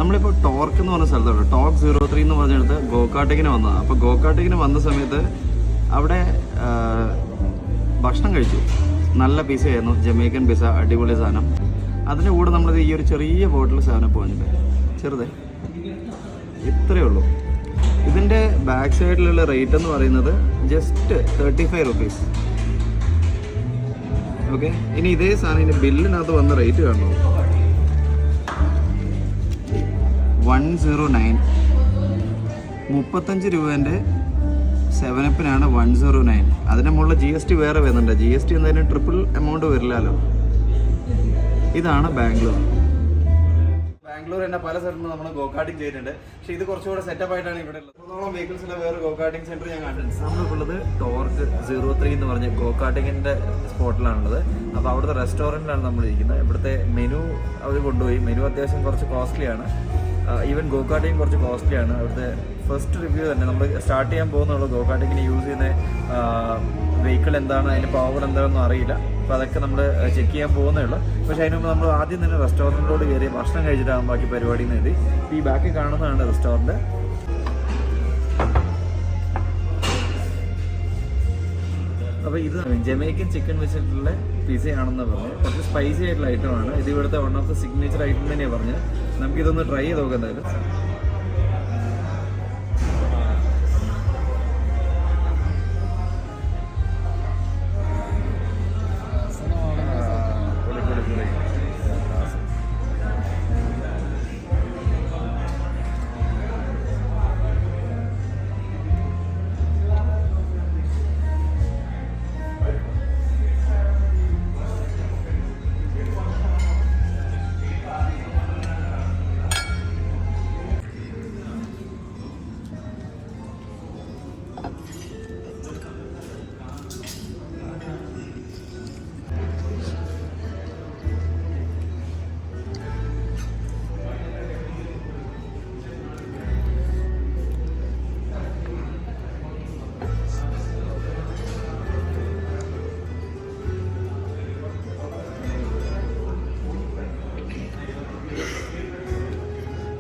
നമ്മളിപ്പോൾ ടോർക്ക് എന്ന് പറഞ്ഞ സ്ഥലത്താണ്. ടോർക്ക് 03 എന്ന് പറഞ്ഞെടുത്ത് ഗോകാട്ടിങ്ങിന് വന്നതാണ്. അപ്പോൾ ഗോകാട്ടിങ്ങിന് വന്ന സമയത്ത് അവിടെ ഭക്ഷണം കഴിച്ചു. നല്ല പിസയായിരുന്നു, ജമൈക്കൻ പിസ, അടിപൊളി സാധനം. അതിൻ്റെ കൂടെ നമ്മളിത് ഈ ഒരു ചെറിയ ബോട്ടിൽ സാധനം പോയിട്ടുണ്ട്, ചെറുതേ, ഇത്രയേ ഉള്ളൂ. ഇതിൻ്റെ ബാക്ക് സൈഡിലുള്ള റേറ്റ് എന്ന് പറയുന്നത് ജസ്റ്റ് 35 റുപ്പീസ്. ഓക്കെ, ഇനി ഇതേ സാധനം ഇതിൻ്റെ ബില്ലിനകത്ത് വന്ന റേറ്റ് കാണുമോ? 109. 35 രൂപേൻ്റെ 7-അപ്പിനാണ് 109. അതിൻ്റെ മുകളിൽ GST വേറെ വരുന്നുണ്ട്. GST എന്തായാലും ട്രിപ്പിൾ എമൗണ്ട് വരില്ലല്ലോ. ഇതാണ് ബാംഗ്ലൂർ. ബാംഗ്ലൂർ തന്നെ പല സ്ഥലത്തും നമ്മൾ ഗോകാട്ടിങ് ചെയ്തിട്ടുണ്ട്. പക്ഷേ ഇത് കുറച്ചുകൂടെ സെറ്റപ്പ് ആയിട്ടാണ് ഇവിടെ ഉള്ളത്. 100ഓളം വെഹിക്കിൾസിലെ വേറെ ഗോകാട്ടിങ് സെൻറ്റർ ഞാൻ കണ്ടിട്ടുണ്ട്. നമ്മളിപ്പോൾ ഉള്ളത് ടോർക്ക് 03 എന്ന് പറഞ്ഞ ഗോകാട്ടിങ്ങിൻ്റെ സ്പോട്ടിലാണുള്ളത്. അപ്പോൾ അവിടുത്തെ റെസ്റ്റോറൻറ്റിലാണ് നമ്മൾ ഇരിക്കുന്നത്. ഇവിടുത്തെ മെനു അവർ കൊണ്ടുപോയി. മെനു അത്യാവശ്യം കുറച്ച് കോസ്റ്റ്ലിയാണ്. ഈവൻ ഗോകാട്ടിങ് കുറച്ച് കോസ്റ്റ്ലിയാണ്. അവിടുത്തെ ഫസ്റ്റ് റിവ്യൂ തന്നെ നമ്മൾ സ്റ്റാർട്ട് ചെയ്യാൻ പോകുന്നുള്ളൂ. ഗോകാട്ടിങ്ങിന് യൂസ് ചെയ്യുന്ന വെഹിക്കിൾ എന്താണ്, അതിൻ്റെ പവർ എന്താണെന്നും അറിയില്ല. അപ്പോൾ അതൊക്കെ നമ്മൾ ചെക്ക് ചെയ്യാൻ പോകുന്നേ ഉള്ളൂ. പക്ഷേ അതിന് മുമ്പ് നമ്മൾ ആദ്യം തന്നെ റെസ്റ്റോറൻറ്റിലോട്ട് കയറി ഭക്ഷണം കഴിച്ചിട്ടാകും ബാക്കി പരിപാടി എന്ന് എഴുതി. ഈ ബാക്കിൽ കാണുന്നതാണ് റെസ്റ്റോറൻറ്റ്. അപ്പോൾ ഇത് ജമൈക്കൻ ചിക്കൻ വെച്ചിട്ടുള്ള പിസയാണെന്ന് പറഞ്ഞു. കുറച്ച് സ്പൈസി ആയിട്ടുള്ള ഐറ്റമാണ്. ഇത് ഇവിടുത്തെ one of the signature item തന്നെയാണ് പറഞ്ഞത്. നമുക്കിതൊന്ന് ട്രൈ ചെയ്ത് നോക്കാം എന്തായാലും.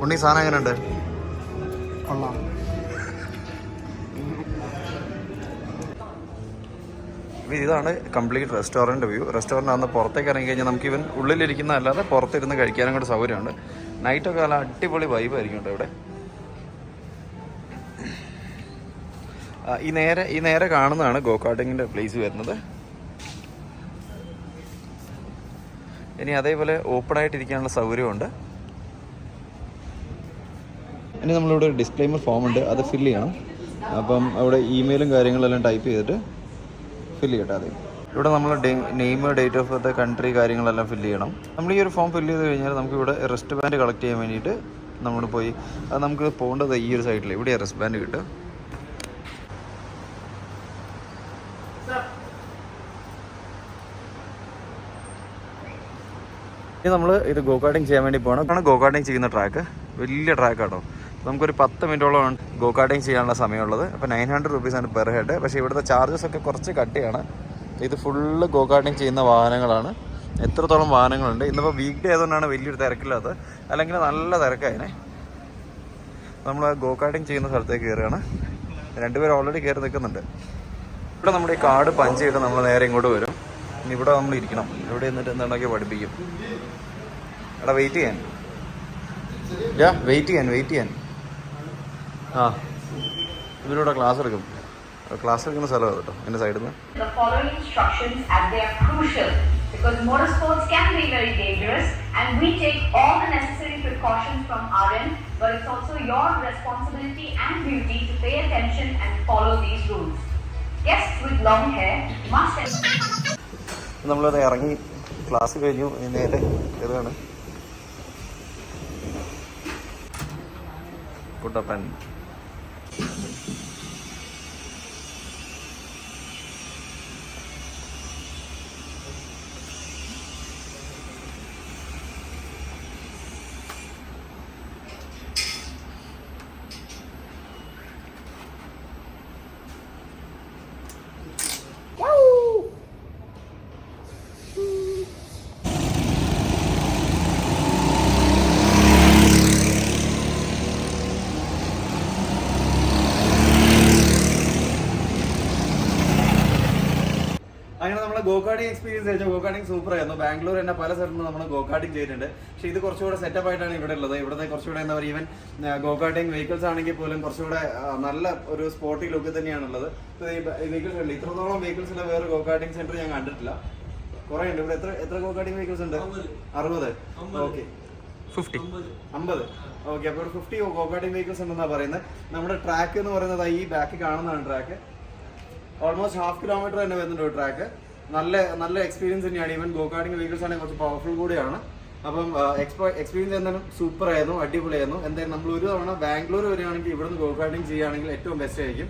ഉണ്ണി സാധനം എങ്ങനെയുണ്ട്? കൊള്ളാം. ഇതാണ് കംപ്ലീറ്റ് റെസ്റ്റോറൻറ്റ് വ്യൂ. റെസ്റ്റോറൻറ്റ് ആകുന്ന പുറത്തേക്ക് ഇറങ്ങി കഴിഞ്ഞാൽ നമുക്ക് ഇവൻ ഉള്ളിലിരിക്കുന്ന അല്ലാതെ പുറത്തിരുന്ന് കഴിക്കാനും കൂടെ സൗകര്യമുണ്ട്. നൈറ്റൊക്കെ നല്ല അടിപൊളി വൈബായിരിക്കും കേട്ടോ ഇവിടെ. ഈ നേരെ കാണുന്നതാണ് ഗോകാട്ടിങ്ങിൻ്റെ പ്ലേസ് വരുന്നത്. ഇനി അതേപോലെ ഓപ്പണായിട്ടിരിക്കാനുള്ള സൗകര്യമുണ്ട്. ഇനി നമ്മളിവിടെ ഒരു ഡിസ്ക്ലെയിമർ ഫോം ഉണ്ട്, അത് ഫില്ല് ചെയ്യണം. അപ്പം അവിടെ ഇമെയിലും കാര്യങ്ങളെല്ലാം ടൈപ്പ് ചെയ്തിട്ട് ഫില്ല് ചെയ്യട്ടെ. അത് ഇവിടെ നമ്മൾ name, date of birth, country കാര്യങ്ങളെല്ലാം ഫില്ല് ചെയ്യണം. നമ്മൾ ഈ ഒരു ഫോം ഫില്ല് ചെയ്ത് കഴിഞ്ഞാൽ നമുക്കിവിടെ റെസ്റ്റ് ബാൻഡ് കളക്ട് ചെയ്യാൻ വേണ്ടിയിട്ട് നമ്മൾ പോയി, അത് നമുക്ക് പോകേണ്ടത് ഈ ഒരു സൈഡിൽ ഇവിടെയാണ് റെസ്റ്റ് ബാൻഡ് കിട്ടുക. ഇനി നമ്മൾ ഇത് ഗോകാട്ടിങ് ചെയ്യാൻ വേണ്ടി പോകണം. ഇതാണ് ഗോകാട്ടിങ് ചെയ്യുന്ന ട്രാക്ക്. വലിയ ട്രാക്കാട്ടോ. നമുക്കൊരു 10 മിനിറ്റോളമാണ് ഗോകാട്ടിങ് ചെയ്യാനുള്ള സമയമുള്ളത്. അപ്പോൾ 900 റുപ്പീസാണ് പെർ ഹെഡ്. പക്ഷേ ഇവിടുത്തെ ചാർജസ് ഒക്കെ കുറച്ച് കട്ടിയാണ്. ഇത് ഫുള്ള് ഗോകാട്ടിങ് ചെയ്യുന്ന വാഹനങ്ങളാണ്. എത്രത്തോളം വാഹനങ്ങളുണ്ട്. ഇന്നിപ്പോൾ വീക്ക് ഡേ ആയതുകൊണ്ടാണ് വലിയൊരു തിരക്കില്ലാത്തത്, അല്ലെങ്കിൽ നല്ല തിരക്കായതിനെ. നമ്മൾ ഗോകാട്ടിങ് ചെയ്യുന്ന സ്ഥലത്തേക്ക് കയറുകയാണ്. 2 പേര് ഓൾറെഡി കയറി നിൽക്കുന്നുണ്ട്. ഇവിടെ നമ്മുടെ ഈ കാർഡ് പഞ്ച് ചെയ്ത് നമ്മൾ നേരെ ഇങ്ങോട്ട് വരും. ഇനി ഇവിടെ നമ്മൾ ഇരിക്കണം. ഇവിടെ നിന്നിട്ട് എന്താണ്ടൊക്കെ പഠിപ്പിക്കും. എടാ വെയിറ്റ് ചെയ്യാൻ, വെയിറ്റ് ചെയ്യാൻ. ഇവരിവിടെ ക്ലാസ് എടുക്കും. ക്ലാസ് എടുക്കുന്ന സ്ഥലമാണ് കേട്ടോ എൻ്റെ സൈഡിൽ നിന്ന്. Because motorsports can be very dangerous and we take all the necessary precautions from our end, but it's also your responsibility and duty to pay attention and follow these rules. Guests with long hair must... നമ്മളത് ഇറങ്ങി class കഴിഞ്ഞു. നേരെ ഇതാണ് Kuttappan. ഗോകാർട്ടിംഗ് experience കഴിച്ചാൽ ഗോകാർട്ടിംഗ് super ആയിരുന്നു. ബാംഗ്ലൂർ തന്നെ പല സ്ഥലത്തും നമ്മൾ ഗോകാർട്ടിംഗ് ചെയ്തിട്ടുണ്ട്. പക്ഷേ ഇത് കുറച്ചുകൂടെ സെറ്റപ്പ് ആയിട്ടാണ് ഇവിടെ ഉള്ളത്. ഇവിടുത്തെ കുറച്ചുകൂടെ എന്താ പറയുക, ഈവൻ ഗോകാർട്ടിംഗ് വെഹിക്കിൾസ് ആണെങ്കിൽ പോലും കുറച്ചുകൂടെ നല്ല ഒരു സ്പോർട്ടി ലുക്ക് തന്നെയാണുള്ളത്. ഇപ്പോൾ ഈ വെഹിക്കിൾസ് ഉണ്ട്, ഇത്രത്തോളം വെഹിക്കിൾസിന്റെ വേറെ ഗോകാർട്ടിംഗ് സെന്റർ ഞാൻ കണ്ടിട്ടില്ല. കുറെ ഉണ്ട് ഇവിടെ. എത്ര ഗോകാർട്ടിംഗ് വെഹിക്കിൾസ് ഉണ്ട്? 60. ഓക്കെ, 50. ഓക്കെ, അപ്പോൾ 50 ഗോകാർട്ടിംഗ് വെഹിക്കിൾസ് ഉണ്ടെന്നാണ് പറയുന്നത്. നമ്മുടെ ട്രാക്ക് എന്ന് പറയുന്നത് ഈ ബാക്ക് കാണുന്നതാണ് ട്രാക്ക്. ഓൾമോസ്റ്റ് 1/2 കിലോമീറ്റർ തന്നെ വരുന്നുണ്ട് ട്രാക്ക്. നല്ല എക്സ്പീരിയൻസ് തന്നെയാണ്. ഈവൻ ഗോകാർട്ടിംഗ് വെഹിക്കിൾസ് ആണെങ്കിൽ കുറച്ച് പവർഫുൾ കൂടിയാണ്. അപ്പം എക്സ്പീരിയൻസ് എന്തായാലും സൂപ്പർ ആയിരുന്നു, അടിപൊളിയായിരുന്നു. എന്തായാലും നമ്മൾ ഒരു തവണ ബാംഗ്ലൂർ വരികയാണെങ്കിൽ ഇവിടുന്ന് ഗോകാർട്ടിംഗ് ചെയ്യുകയാണെങ്കിൽ ഏറ്റവും ബെസ്റ്റ് ആയിരിക്കും.